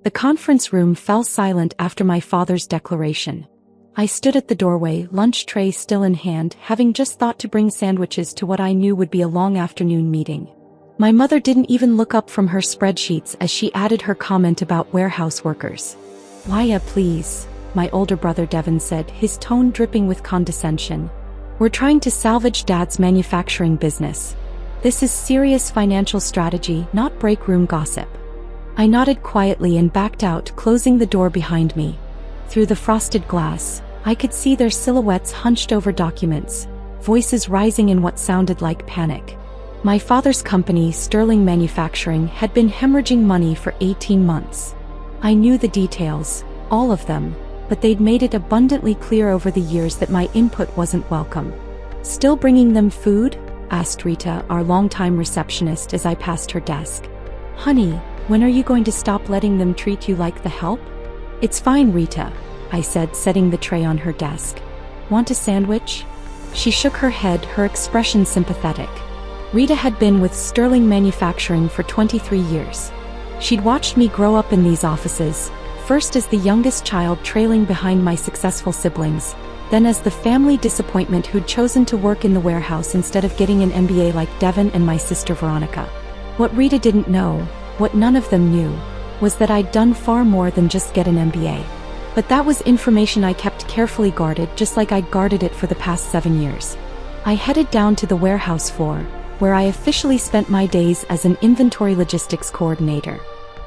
The conference room fell silent after my father's declaration. I stood at the doorway, lunch tray still in hand, having just thought to bring sandwiches to what I knew would be a long afternoon meeting. My mother didn't even look up from her spreadsheets as she added her comment about warehouse workers. "Maya, please," my older brother Devin said, his tone dripping with condescension. "We're trying to salvage Dad's manufacturing business. This is serious financial strategy, not break room gossip." I nodded quietly and backed out, closing the door behind me. Through the frosted glass, I could see their silhouettes hunched over documents, voices rising in what sounded like panic. My father's company, Sterling Manufacturing, had been hemorrhaging money for 18 months. I knew the details, all of them, but they'd made it abundantly clear over the years that my input wasn't welcome. "Still bringing them food?" asked Rita, our longtime receptionist, as I passed her desk. "Honey, when are you going to stop letting them treat you like the help?" "It's fine, Rita," I said, setting the tray on her desk. "Want a sandwich?" She shook her head, her expression sympathetic. Rita had been with Sterling Manufacturing for 23 years. She'd watched me grow up in these offices, first as the youngest child trailing behind my successful siblings, then as the family disappointment who'd chosen to work in the warehouse instead of getting an MBA like Devin and my sister Veronica. What Rita didn't know, what none of them knew, was that I'd done far more than just get an MBA. But that was information I kept carefully guarded, just like I'd guarded it for the past 7 years. I headed down to the warehouse floor, where I officially spent my days as an inventory logistics coordinator.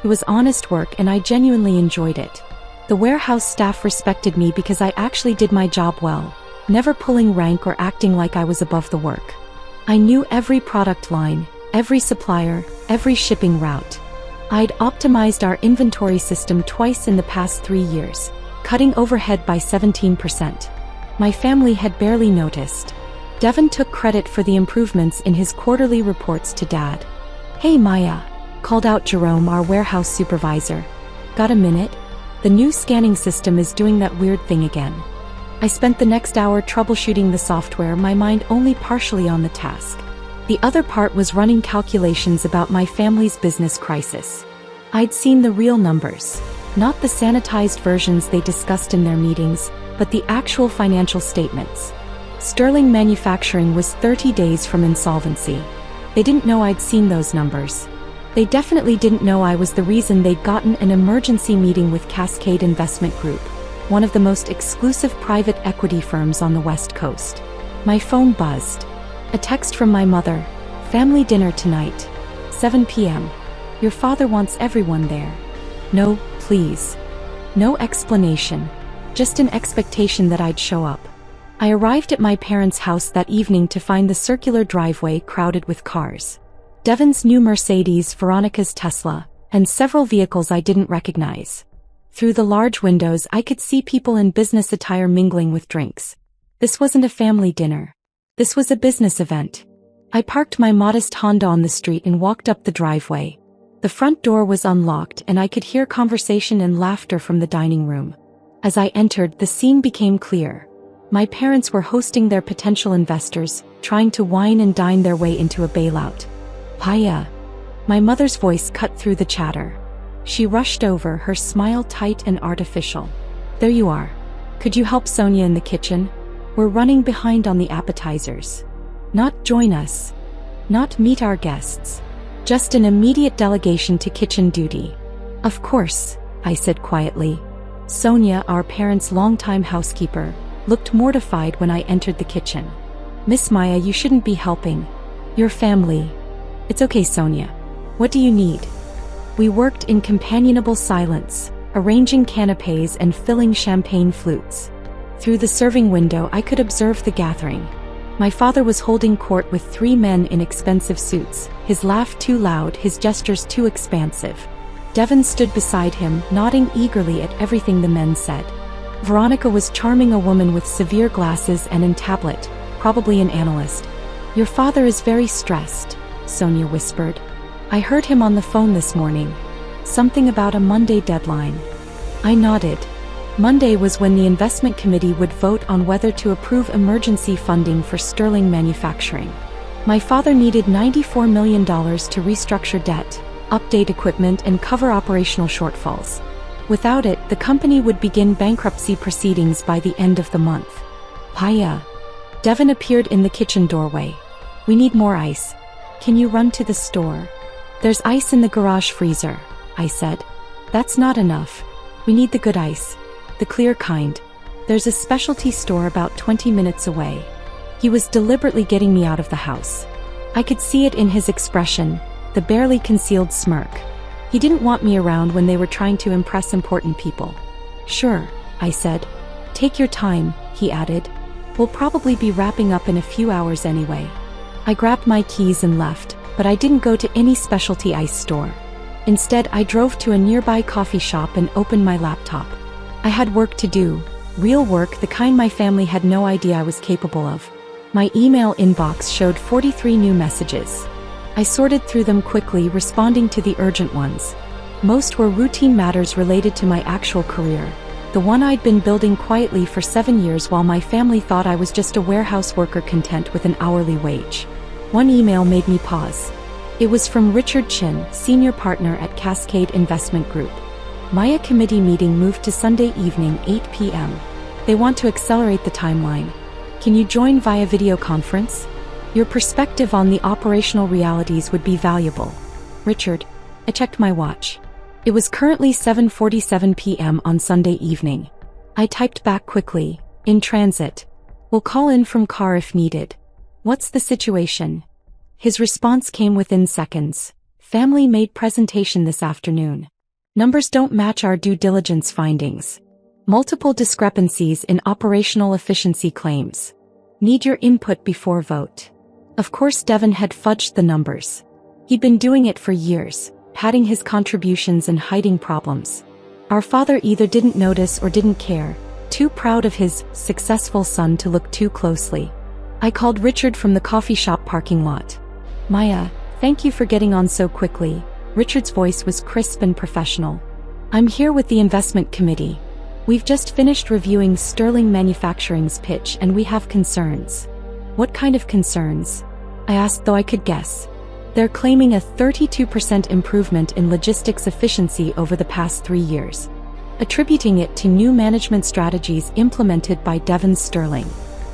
It was honest work and I genuinely enjoyed it. The warehouse staff respected me because I actually did my job well, never pulling rank or acting like I was above the work. I knew every product line, every supplier, every shipping route. I'd optimized our inventory system twice in the past 3 years, cutting overhead by 17%. My family had barely noticed. Devin took credit for the improvements in his quarterly reports to Dad. "Hey Maya," called out Jerome, our warehouse supervisor. "Got a minute? The new scanning system is doing that weird thing again." I spent the next hour troubleshooting the software, my mind only partially on the task. The other part was running calculations about my family's business crisis. I'd seen the real numbers, not the sanitized versions they discussed in their meetings, but the actual financial statements. Sterling Manufacturing was 30 days from insolvency. They didn't know I'd seen those numbers. They definitely didn't know I was the reason they'd gotten an emergency meeting with Cascade Investment Group, one of the most exclusive private equity firms on the West Coast. My phone buzzed. A text from my mother. "Family dinner tonight. 7 p.m. Your father wants everyone there." No, please. No explanation. Just an expectation that I'd show up. I arrived at my parents' house that evening to find the circular driveway crowded with cars. Devin's new Mercedes, Veronica's Tesla, and several vehicles I didn't recognize. Through the large windows I could see people in business attire mingling with drinks. This wasn't a family dinner. This was a business event. I parked my modest Honda on the street and walked up the driveway. The front door was unlocked and I could hear conversation and laughter from the dining room. As I entered, the scene became clear. My parents were hosting their potential investors, trying to wine and dine their way into a bailout. "Paya." My mother's voice cut through the chatter. She rushed over, her smile tight and artificial. "There you are. Could you help Sonia in the kitchen? We're running behind on the appetizers." Not join us. Not meet our guests. Just an immediate delegation to kitchen duty. "Of course," I said quietly. Sonia, our parents' longtime housekeeper, looked mortified when I entered the kitchen. "Miss Maya, you shouldn't be helping. Your family." "It's okay, Sonia. What do you need?" We worked in companionable silence, arranging canapes and filling champagne flutes. Through the serving window I could observe the gathering. My father was holding court with 3 men in expensive suits, his laugh too loud, his gestures too expansive. Devin stood beside him, nodding eagerly at everything the men said. Veronica was charming, a woman with severe glasses and an tablet, probably an analyst. "Your father is very stressed," Sonia whispered. "I heard him on the phone this morning. Something about a Monday deadline." I nodded. Monday was when the investment committee would vote on whether to approve emergency funding for Sterling Manufacturing. My father needed $94 million to restructure debt, update equipment and cover operational shortfalls. Without it, the company would begin bankruptcy proceedings by the end of the month. Hiya. Devon appeared in the kitchen doorway. We need more ice. Can you run to the store? There's ice in the garage freezer, I said. That's not enough. We need the good ice. The clear kind. There's a specialty store about 20 minutes away. He was deliberately getting me out of the house. I could see it in his expression, the barely concealed smirk. He didn't want me around when they were trying to impress important people. Sure, I said. Take your time, he added. We'll probably be wrapping up in a few hours anyway. I grabbed my keys and left, but I didn't go to any specialty ice store. Instead, I drove to a nearby coffee shop and opened my laptop. I had work to do, real work, the kind my family had no idea I was capable of. My email inbox showed 43 new messages. I sorted through them quickly, responding to the urgent ones. Most were routine matters related to my actual career, the one I'd been building quietly for 7 years while my family thought I was just a warehouse worker content with an hourly wage. One email made me pause. It was from Richard Chin, senior partner at Cascade Investment Group. Maya committee meeting moved to Sunday evening, 8 p.m. They want to accelerate the timeline. Can you join via video conference? Your perspective on the operational realities would be valuable. Richard. I checked my watch. It was currently 7:47 p.m. on Sunday evening. I typed back quickly, in transit. We'll call in from car if needed. What's the situation? His response came within seconds. Family made presentation this afternoon. Numbers don't match our due diligence findings. Multiple discrepancies in operational efficiency claims. Need your input before vote. Of course, Devon had fudged the numbers. He'd been doing it for years, padding his contributions and hiding problems. Our father either didn't notice or didn't care, too proud of his successful son to look too closely. I called Richard from the coffee shop parking lot. Maya, thank you for getting on so quickly. Richard's voice was crisp and professional. I'm here with the investment committee. We've just finished reviewing Sterling Manufacturing's pitch and we have concerns. What kind of concerns? I asked, though I could guess. They're claiming a 32% improvement in logistics efficiency over the past 3 years, attributing it to new management strategies implemented by Devon Sterling.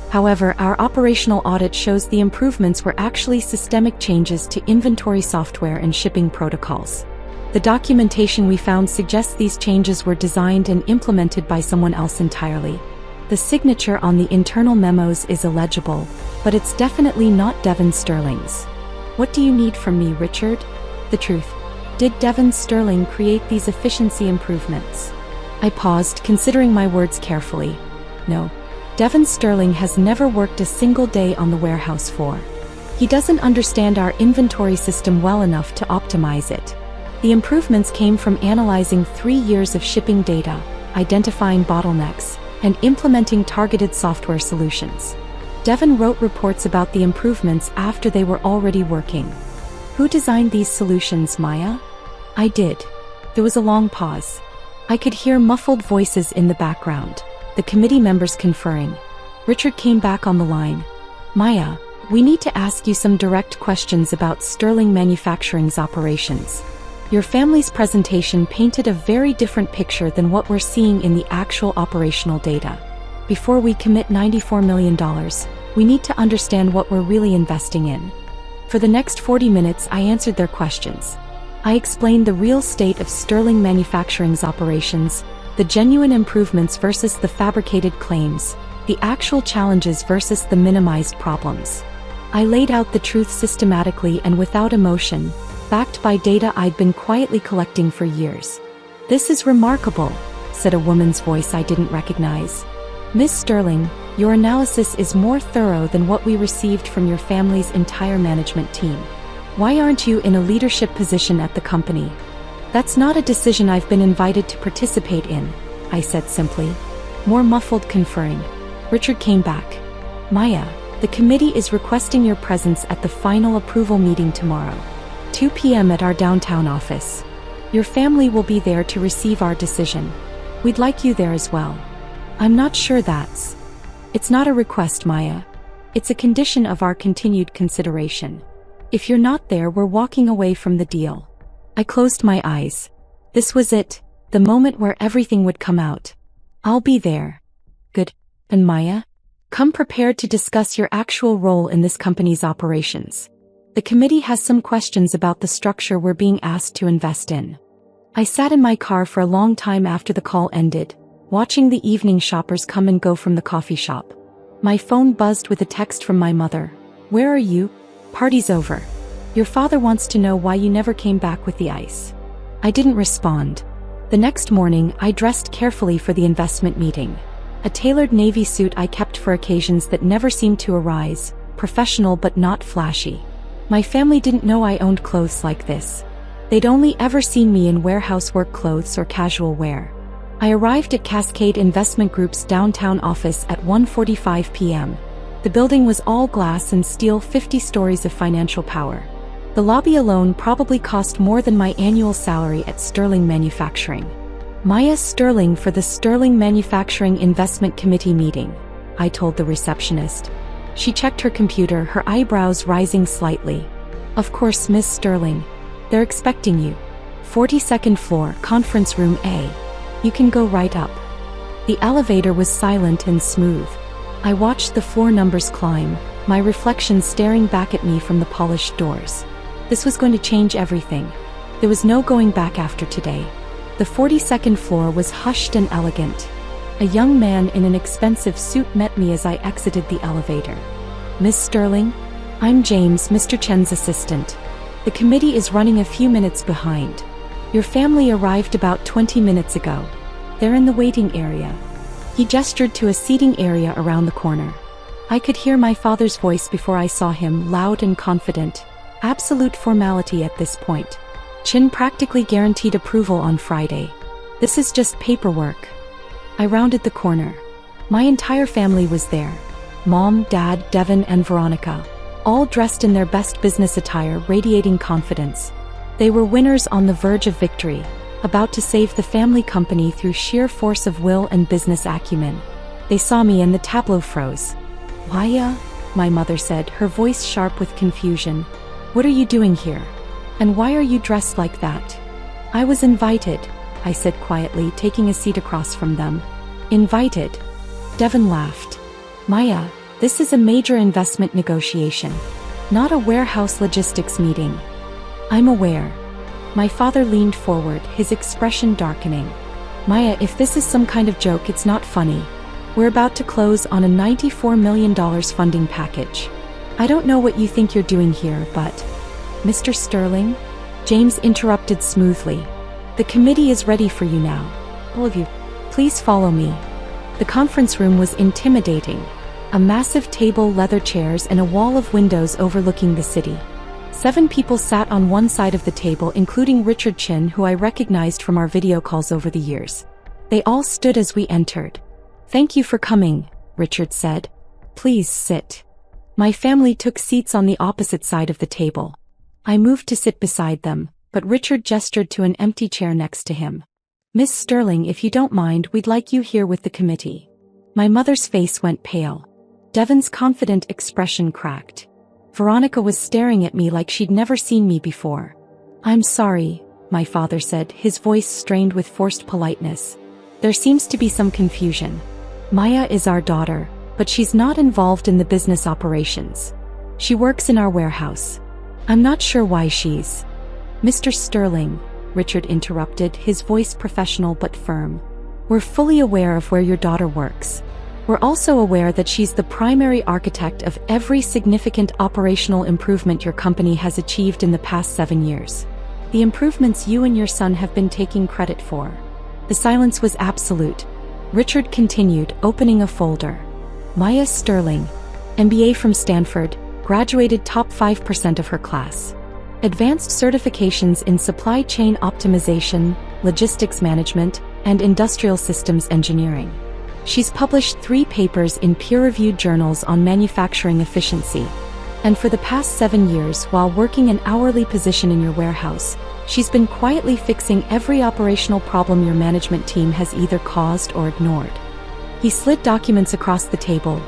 However, our operational audit shows the improvements were actually systemic changes to inventory software and shipping protocols. The documentation we found suggests these changes were designed and implemented by someone else entirely. The signature on the internal memos is illegible, but it's definitely not Devon Sterling's. What do you need from me, Richard? The truth. Did Devon Sterling create these efficiency improvements? I paused, considering my words carefully. No. Devon Sterling has never worked a single day on the warehouse floor. He doesn't understand our inventory system well enough to optimize it. The improvements came from analyzing 3 years of shipping data, identifying bottlenecks, and implementing targeted software solutions. Devon wrote reports about the improvements after they were already working. Who designed these solutions, Maya? I did. There was a long pause. I could hear muffled voices in the background, the committee members conferring. Richard came back on the line. Maya, we need to ask you some direct questions about Sterling Manufacturing's operations. Your family's presentation painted a very different picture than what we're seeing in the actual operational data. Before we commit $94 million, we need to understand what we're really investing in. For the next 40 minutes, I answered their questions. I explained the real state of Sterling Manufacturing's operations, the genuine improvements versus the fabricated claims, the actual challenges versus the minimized problems. I laid out the truth systematically and without emotion, backed by data I'd been quietly collecting for years. This is remarkable, said a woman's voice I didn't recognize. Miss Sterling, your analysis is more thorough than what we received from your family's entire management team. Why aren't you in a leadership position at the company? That's not a decision I've been invited to participate in, I said simply. More muffled conferring. Richard came back. Maya, the committee is requesting your presence at the final approval meeting tomorrow, 2 p.m. at our downtown office. Your family will be there to receive our decision. We'd like you there as well. I'm not sure that's... It's not a request, Maya. It's a condition of our continued consideration. If you're not there, we're walking away from the deal. I closed my eyes. This was it, the moment where everything would come out. I'll be there. Good. And Maya? Come prepared to discuss your actual role in this company's operations. The committee has some questions about the structure we're being asked to invest in. I sat in my car for a long time after the call ended, watching the evening shoppers come and go from the coffee shop. My phone buzzed with a text from my mother. Where are you? Party's over. Your father wants to know why you never came back with the ice. I didn't respond. The next morning, I dressed carefully for the investment meeting. A tailored navy suit I kept for occasions that never seemed to arise, professional but not flashy. My family didn't know I owned clothes like this. They'd only ever seen me in warehouse work clothes or casual wear. I arrived at Cascade Investment Group's downtown office at 1:45 p.m. The building was all glass and steel, 50 stories of financial power. The lobby alone probably cost more than my annual salary at Sterling Manufacturing. Maya Sterling for the Sterling Manufacturing Investment Committee meeting, I told the receptionist. She checked her computer, her eyebrows rising slightly. Of course, Miss Sterling. They're expecting you. 42nd floor, conference room A. You can go right up. The elevator was silent and smooth. I watched the floor numbers climb, my reflection staring back at me from the polished doors. This was going to change everything. There was no going back after today. The 42nd floor was hushed and elegant. A young man in an expensive suit met me as I exited the elevator. Miss Sterling? I'm James, Mr. Chen's assistant. The committee is running a few minutes behind. Your family arrived about 20 minutes ago. They're in the waiting area. He gestured to a seating area around the corner. I could hear my father's voice before I saw him, loud and confident. Absolute formality at this point. Chen practically guaranteed approval on Friday. This is just paperwork. I rounded the corner. My entire family was there. Mom, Dad, Devin, and Veronica. All dressed in their best business attire, radiating confidence. They were winners on the verge of victory, about to save the family company through sheer force of will and business acumen. They saw me and the tableau froze. Maya? My mother said, her voice sharp with confusion. What are you doing here? And why are you dressed like that? I was invited, I said quietly, taking a seat across from them. Invited? Devin laughed. Maya, this is a major investment negotiation, not a warehouse logistics meeting. I'm aware. My father leaned forward, his expression darkening. Maya, if this is some kind of joke, it's not funny. We're about to close on a $94 million funding package. I don't know what you think you're doing here, but... Mr. Sterling? James interrupted smoothly. The committee is ready for you now. All of you, please follow me. The conference room was intimidating. A massive table, leather chairs, and a wall of windows overlooking the city. 7 people sat on one side of the table, including Richard Chin, who I recognized from our video calls over the years. They all stood as we entered. Thank you for coming, Richard said. Please sit. My family took seats on the opposite side of the table. I moved to sit beside them, but Richard gestured to an empty chair next to him. Miss Sterling, if you don't mind, we'd like you here with the committee. My mother's face went pale. Devin's confident expression cracked. Veronica was staring at me like she'd never seen me before. I'm sorry, my father said, his voice strained with forced politeness. There seems to be some confusion. Maya is our daughter, but she's not involved in the business operations. She works in our warehouse. I'm not sure why she's... Mr. Sterling, Richard interrupted, his voice professional but firm. We're fully aware of where your daughter works. We're also aware that she's the primary architect of every significant operational improvement your company has achieved in the past 7 years. The improvements you and your son have been taking credit for. The silence was absolute. Richard continued, opening a folder. Maya Sterling, MBA from Stanford, graduated top 5% of her class. Advanced certifications in supply chain optimization, logistics management, and industrial systems engineering. She's published 3 papers in peer-reviewed journals on manufacturing efficiency. And for the past 7 years, while working an hourly position in your warehouse, she's been quietly fixing every operational problem your management team has either caused or ignored. He slid documents across the table.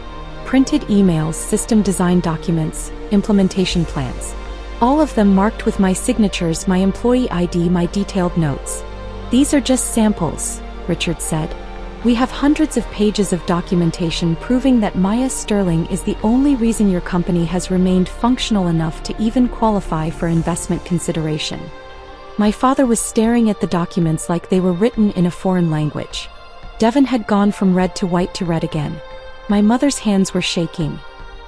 Printed emails, system design documents, implementation plans. All of them marked with my signatures, my employee ID, my detailed notes. These are just samples, Richard said. We have hundreds of pages of documentation proving that Maya Sterling is the only reason your company has remained functional enough to even qualify for investment consideration. My father was staring at the documents like they were written in a foreign language. Devon had gone from red to white to red again. My mother's hands were shaking.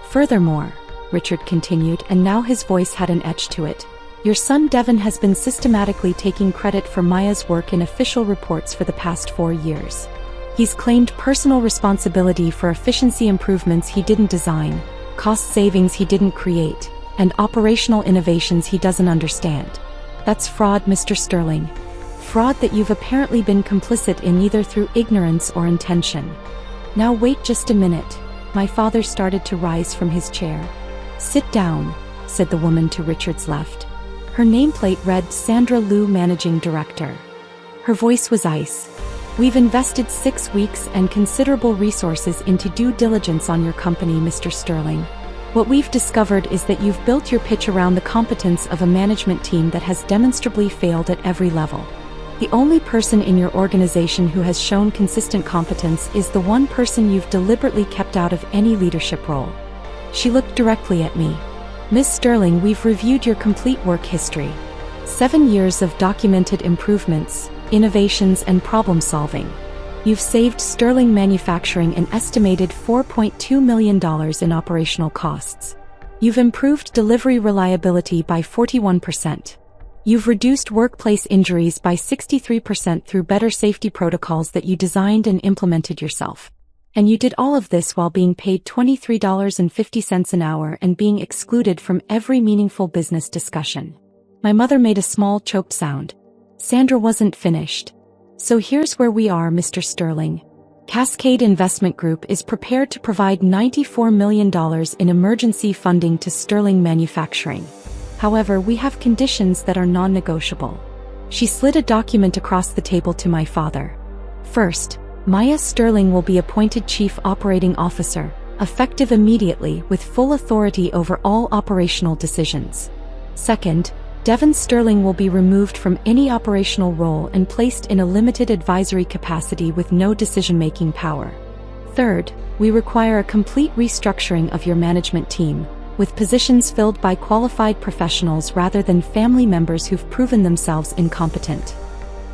Furthermore, Richard continued, and now his voice had an edge to it, your son Devon has been systematically taking credit for Maya's work in official reports for the past 4 years. He's claimed personal responsibility for efficiency improvements he didn't design, cost savings he didn't create, and operational innovations he doesn't understand. That's fraud, Mr. Sterling. Fraud that you've apparently been complicit in either through ignorance or intention. Now wait just a minute. My father started to rise from his chair. Sit down, said the woman to Richard's left. Her nameplate read Sandra Liu, Managing Director. Her voice was ice. We've invested 6 weeks and considerable resources into due diligence on your company, Mr. Sterling. What we've discovered is that you've built your pitch around the competence of a management team that has demonstrably failed at every level. The only person in your organization who has shown consistent competence is the one person you've deliberately kept out of any leadership role. She looked directly at me. Miss Sterling, we've reviewed your complete work history. 7 years of documented improvements, innovations, and problem solving. You've saved Sterling Manufacturing an estimated $4.2 million in operational costs. You've improved delivery reliability by 41%. You've reduced workplace injuries by 63% through better safety protocols that you designed and implemented yourself. And you did all of this while being paid $23.50 an hour and being excluded from every meaningful business discussion. My mother made a small choked sound. Sandra wasn't finished. So here's where we are, Mr. Sterling. Cascade Investment Group is prepared to provide $94 million in emergency funding to Sterling Manufacturing. However, we have conditions that are non-negotiable. She slid a document across the table to my father. First, Maya Sterling will be appointed Chief Operating Officer, effective immediately with full authority over all operational decisions. Second, Devon Sterling will be removed from any operational role and placed in a limited advisory capacity with no decision-making power. Third, we require a complete restructuring of your management team, with positions filled by qualified professionals rather than family members who've proven themselves incompetent.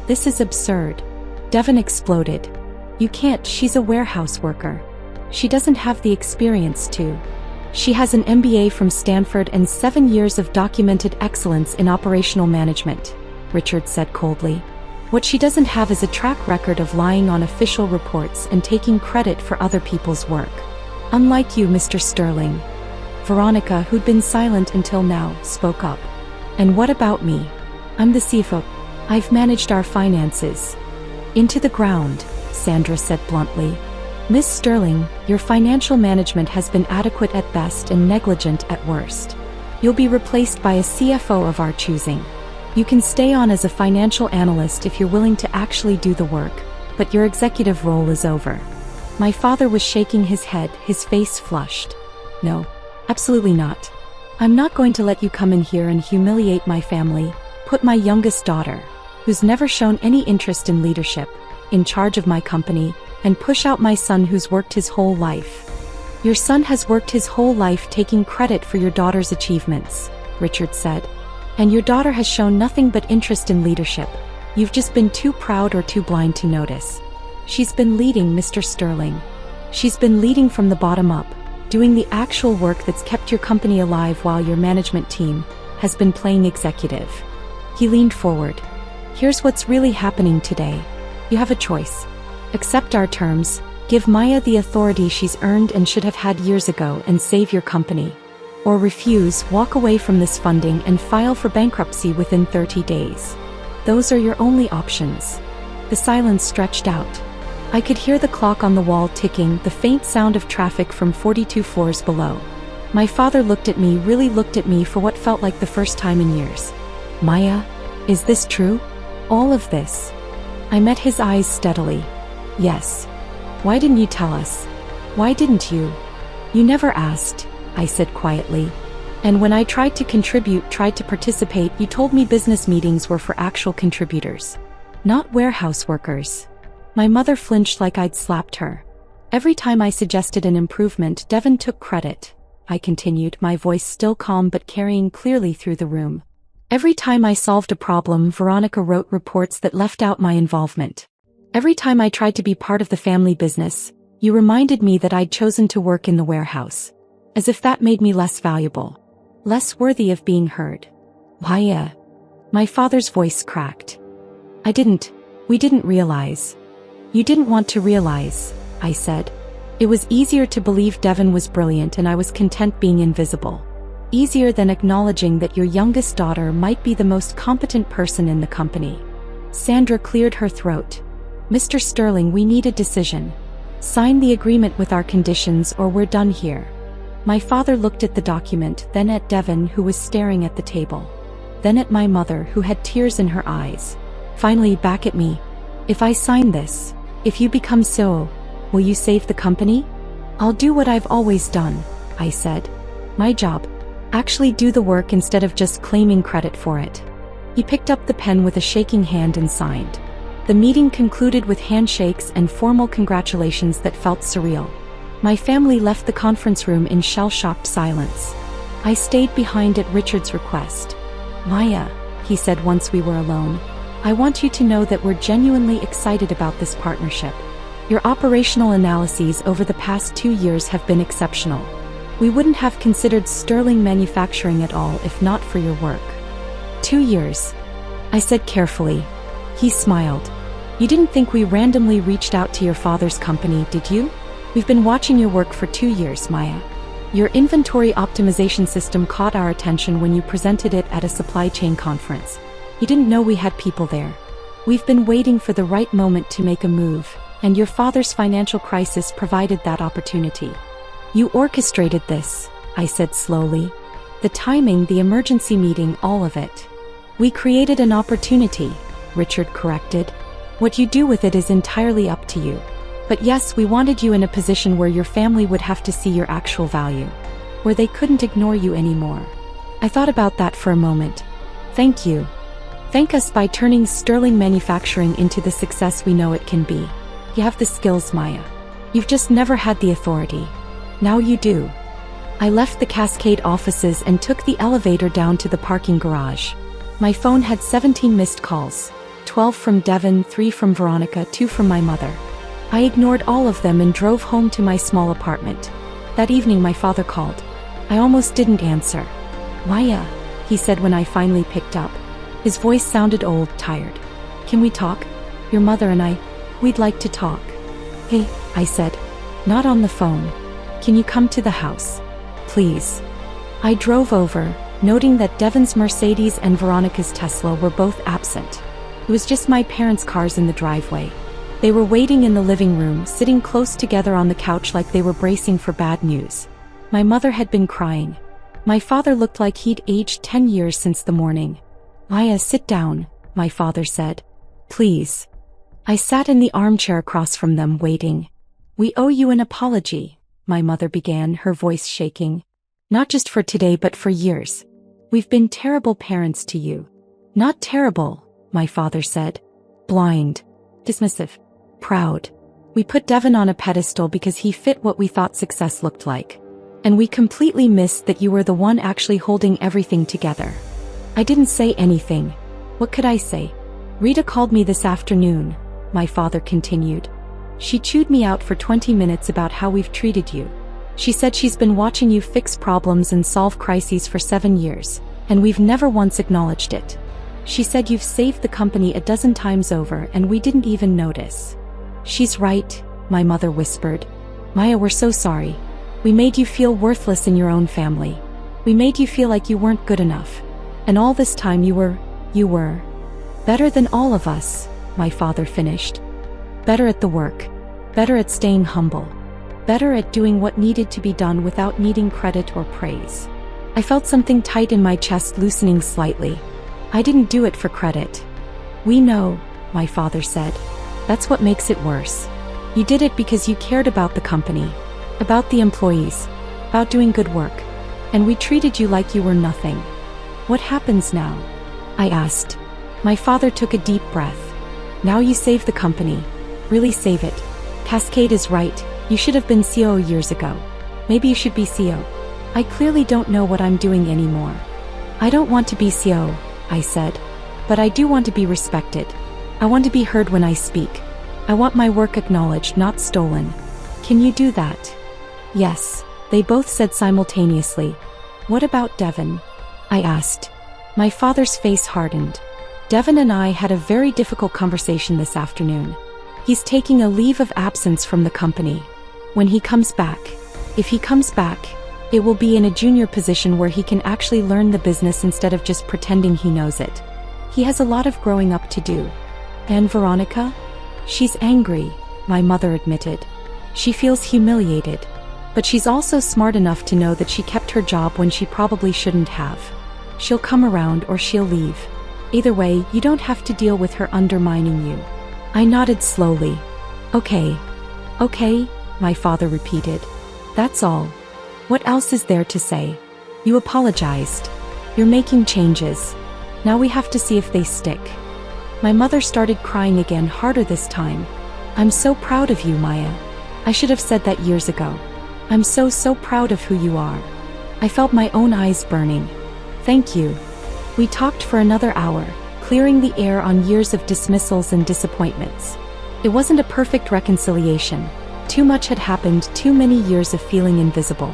This is absurd. Devon exploded. You can't, she's a warehouse worker. She doesn't have the experience to. She has an MBA from Stanford and 7 years of documented excellence in operational management, Richard said coldly. What she doesn't have is a track record of lying on official reports and taking credit for other people's work. Unlike you, Mr. Sterling. Veronica, who'd been silent until now, spoke up. And what about me? I'm the CFO. I've managed our finances. Into the ground, Sandra said bluntly. Miss Sterling, your financial management has been adequate at best and negligent at worst. You'll be replaced by a CFO of our choosing. You can stay on as a financial analyst if you're willing to actually do the work, but your executive role is over. My father was shaking his head, his face flushed. No, absolutely not. I'm not going to let you come in here and humiliate my family, put my youngest daughter, who's never shown any interest in leadership, in charge of my company, and push out my son who's worked his whole life. Your son has worked his whole life taking credit for your daughter's achievements, Richard said. And your daughter has shown nothing but interest in leadership. You've just been too proud or too blind to notice. She's been leading, Mr. Sterling. She's been leading from the bottom up, doing the actual work that's kept your company alive while your management team has been playing executive. He leaned forward. Here's what's really happening today. You have a choice. Accept our terms, give Maya the authority she's earned and should have had years ago and save your company. Or refuse, walk away from this funding and file for bankruptcy within 30 days. Those are your only options. The silence stretched out. I could hear the clock on the wall ticking, the faint sound of traffic from 42 floors below. My father looked at me, really looked at me for what felt like the first time in years. Maya, is this true? All of this? I met his eyes steadily. Yes. Why didn't you tell us? Why didn't you? You never asked, I said quietly. And when I tried to participate, you told me business meetings were for actual contributors, not warehouse workers. My mother flinched like I'd slapped her. Every time I suggested an improvement, Devon took credit. I continued, my voice still calm but carrying clearly through the room. Every time I solved a problem, Veronica wrote reports that left out my involvement. Every time I tried to be part of the family business, you reminded me that I'd chosen to work in the warehouse. As if that made me less valuable. Less worthy of being heard. Maya. My father's voice cracked. We didn't realize. You didn't want to realize, I said. It was easier to believe Devon was brilliant and I was content being invisible. Easier than acknowledging that your youngest daughter might be the most competent person in the company. Sandra cleared her throat. Mr. Sterling, we need a decision. Sign the agreement with our conditions or we're done here. My father looked at the document, then at Devon, who was staring at the table. Then at my mother, who had tears in her eyes. Finally back at me. If I sign this, if you become CEO, will you save the company? I'll do what I've always done, I said. My job. Actually do the work instead of just claiming credit for it. He picked up the pen with a shaking hand and signed. The meeting concluded with handshakes and formal congratulations that felt surreal. My family left the conference room in shell-shocked silence. I stayed behind at Richard's request. Maya, he said once we were alone, I want you to know that we're genuinely excited about this partnership. Your operational analyses over the past 2 years have been exceptional. We wouldn't have considered Sterling Manufacturing at all if not for your work. 2 years, I said carefully. He smiled. You didn't think we randomly reached out to your father's company, did you? We've been watching your work for 2 years, Maya. Your inventory optimization system caught our attention when you presented it at a supply chain conference. You didn't know we had people there. We've been waiting for the right moment to make a move, and your father's financial crisis provided that opportunity. You orchestrated this, I said slowly. The timing, the emergency meeting, all of it. We created an opportunity, Richard corrected. What you do with it is entirely up to you. But yes, we wanted you in a position where your family would have to see your actual value. Where they couldn't ignore you anymore. I thought about that for a moment. Thank you. Thank us by turning Sterling Manufacturing into the success we know it can be. You have the skills, Maya. You've just never had the authority. Now you do. I left the Cascade offices and took the elevator down to the parking garage. My phone had 17 missed calls. 12 from Devon, 3 from Veronica, 2 from my mother. I ignored all of them and drove home to my small apartment. That evening my father called. I almost didn't answer. Maya, he said when I finally picked up. His voice sounded old, tired. Can we talk? Your mother and I, we'd like to talk. Hey, I said. Not on the phone. Can you come to the house? Please. I drove over, noting that Devon's Mercedes and Veronica's Tesla were both absent. It was just my parents' cars in the driveway. They were waiting in the living room, sitting close together on the couch like they were bracing for bad news. My mother had been crying. My father looked like he'd aged 10 years since the morning. Maya, sit down, my father said. Please. I sat in the armchair across from them, waiting. We owe you an apology, my mother began, her voice shaking. Not just for today but for years. We've been terrible parents to you. Not terrible, my father said. Blind. Dismissive. Proud. We put Devon on a pedestal because he fit what we thought success looked like. And we completely missed that you were the one actually holding everything together. I didn't say anything. What could I say? Rita called me this afternoon, my father continued. She chewed me out for 20 minutes about how we've treated you. She said she's been watching you fix problems and solve crises for 7 years, and we've never once acknowledged it. She said you've saved the company a dozen times over and we didn't even notice. She's right, my mother whispered. Maya, we're so sorry. We made you feel worthless in your own family. We made you feel like you weren't good enough. And all this time you were better than all of us, my father finished. Better at the work. Better at staying humble. Better at doing what needed to be done without needing credit or praise. I felt something tight in my chest loosening slightly. I didn't do it for credit. We know, my father said. That's what makes it worse. You did it because you cared about the company, about the employees, about doing good work. And we treated you like you were nothing. What happens now? I asked. My father took a deep breath. Now you save the company. Really save it. Cascade is right, you should have been COO years ago. Maybe you should be CEO. I clearly don't know what I'm doing anymore. I don't want to be COO, I said. But I do want to be respected. I want to be heard when I speak. I want my work acknowledged, not stolen. Can you do that? Yes, they both said simultaneously. What about Devon? I asked. My father's face hardened. Devon and I had a very difficult conversation this afternoon. He's taking a leave of absence from the company. When he comes back, if he comes back, it will be in a junior position where he can actually learn the business instead of just pretending he knows it. He has a lot of growing up to do. And Veronica? She's angry, my mother admitted. She feels humiliated. But she's also smart enough to know that she kept her job when she probably shouldn't have. She'll come around or she'll leave. Either way, you don't have to deal with her undermining you. I nodded slowly. Okay. Okay, my father repeated. That's all. What else is there to say? You apologized. You're making changes. Now we have to see if they stick. My mother started crying again, harder this time. I'm so proud of you, Maya. I should have said that years ago. I'm so proud of who you are. I felt my own eyes burning. Thank you. We talked for another hour, clearing the air on years of dismissals and disappointments. It wasn't a perfect reconciliation. Too much had happened, too many years of feeling invisible.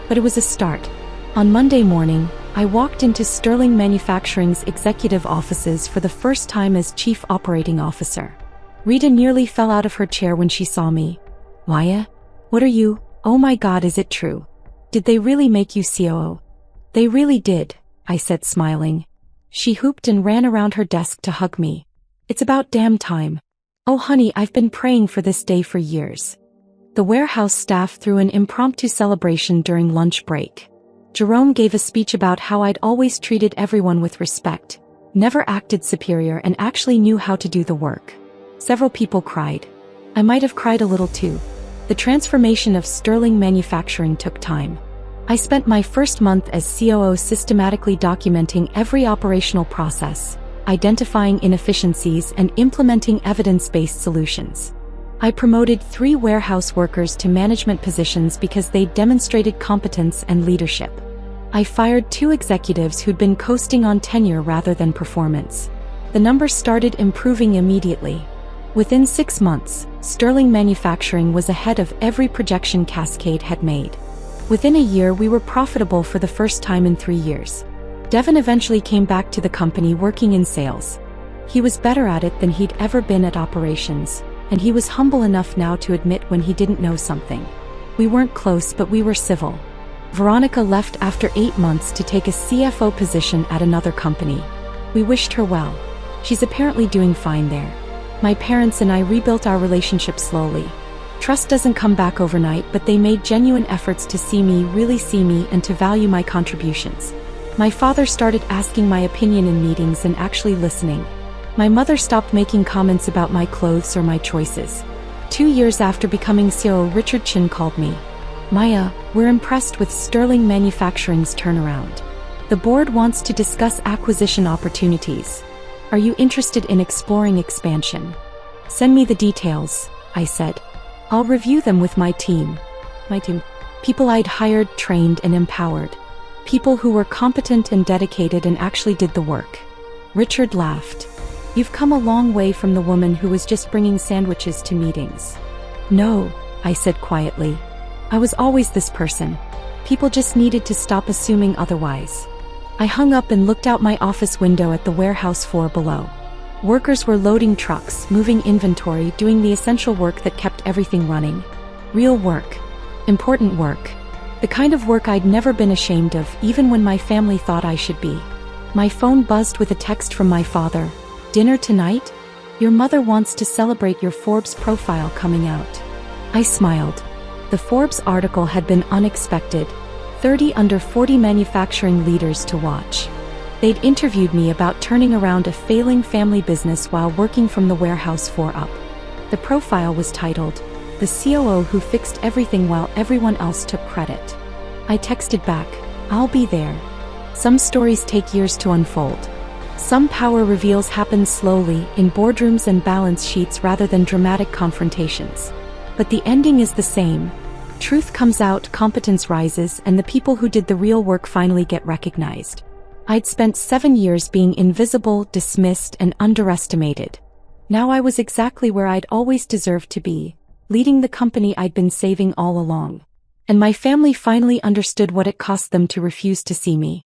But it was a start. On Monday morning, I walked into Sterling Manufacturing's executive offices for the first time as Chief Operating Officer. Rita nearly fell out of her chair when she saw me. Maya? What are you? Oh my God, is it true? Did they really make you COO? They really did, I said, smiling. She whooped and ran around her desk to hug me. It's about damn time. Oh honey, I've been praying for this day for years. The warehouse staff threw an impromptu celebration during lunch break. Jerome gave a speech about how I'd always treated everyone with respect, never acted superior, and actually knew how to do the work. Several people cried. I might have cried a little too. The transformation of Sterling Manufacturing took time. I spent my first month as COO systematically documenting every operational process, identifying inefficiencies, and implementing evidence-based solutions. I promoted 3 warehouse workers to management positions because they demonstrated competence and leadership. I fired 2 executives who'd been coasting on tenure rather than performance. The numbers started improving immediately. Within 6 months, Sterling Manufacturing was ahead of every projection Cascade had made. Within a year, we were profitable for the first time in 3 years. Devon eventually came back to the company working in sales. He was better at it than he'd ever been at operations, and he was humble enough now to admit when he didn't know something. We weren't close, but we were civil. Veronica left after 8 months to take a CFO position at another company. We wished her well. She's apparently doing fine there. My parents and I rebuilt our relationship slowly. Trust doesn't come back overnight, but they made genuine efforts to see me, really see me, and to value my contributions. My father started asking my opinion in meetings and actually listening. My mother stopped making comments about my clothes or my choices. 2 years after becoming COO, Richard Chin called me. Maya, we're impressed with Sterling Manufacturing's turnaround. The board wants to discuss acquisition opportunities. Are you interested in exploring expansion? Send me the details, I said. I'll review them with my team. My team. People I'd hired, trained, and empowered. People who were competent and dedicated and actually did the work. Richard laughed. You've come a long way from the woman who was just bringing sandwiches to meetings. No, I said quietly. I was always this person. People just needed to stop assuming otherwise. I hung up and looked out my office window at the warehouse floor below. Workers were loading trucks, moving inventory, doing the essential work that kept everything running. Real work. Important work. The kind of work I'd never been ashamed of, even when my family thought I should be. My phone buzzed with a text from my father. Dinner tonight? Your mother wants to celebrate your Forbes profile coming out. I smiled. The Forbes article had been unexpected. 30 under 40 manufacturing leaders to watch. They'd interviewed me about turning around a failing family business while working from the warehouse floor up. The profile was titled, "The COO Who Fixed Everything While Everyone Else Took Credit." I texted back, I'll be there. Some stories take years to unfold. Some power reveals happen slowly, in boardrooms and balance sheets rather than dramatic confrontations. But the ending is the same. Truth comes out, competence rises, and the people who did the real work finally get recognized. I'd spent 7 years being invisible, dismissed, and underestimated. Now I was exactly where I'd always deserved to be, leading the company I'd been saving all along. And my family finally understood what it cost them to refuse to see me.